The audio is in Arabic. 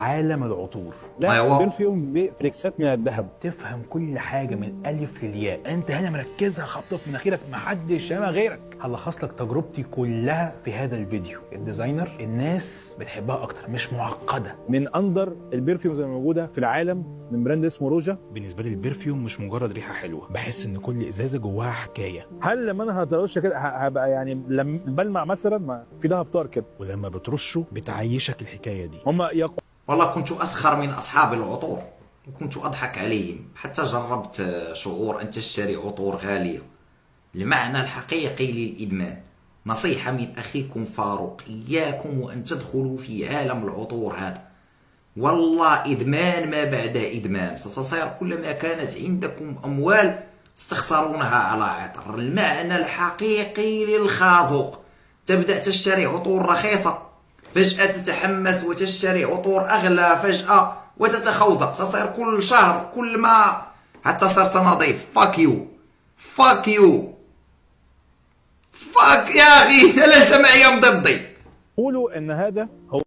عالم العطور. لا أيوة. برفيوم بفليكسات من الذهب. تفهم كل حاجه من الف للياء، انت هنا مركزها خبطه في مناخيرك، محدش شامها غيرك. هلخص لك تجربتي كلها في هذا الفيديو. الديزاينر الناس بتحبها اكتر، مش معقده. من اندر البرفيومز الموجوده في العالم من براند اسمه روجا. بالنسبه لي البرفيوم مش مجرد ريحه حلوه، بحس ان كل ازازه جواها حكايه. هل لما انا هترش كده هبقى يعني لما بلمع مثلا في دهب طار كده، ولما بترشه بتعيشك الحكايه دي. هم والله كنت أسخر من أصحاب العطور وكنت أضحك عليهم، حتى جربت شعور أن تشتري عطور غالية. المعنى الحقيقي للإدمان. نصيحة من أخيكم فاروق، إياكم وأن تدخلوا في عالم العطور هذا. والله إدمان ما بعد إدمان، ستصير كلما كانت عندكم أموال تستخسرونها على عطر. المعنى الحقيقي للخازوق، تبدأ تشتري عطور رخيصة، فجأة تتحمس وتشتري عطور أغلى فجأة وتتخوزق، تصير كل شهر كل ما حتى صرت نظيف. فاك يو فاك يو فاك يا أخي، هل أنت معي أم ضدي؟ يقولوا ان هذا هو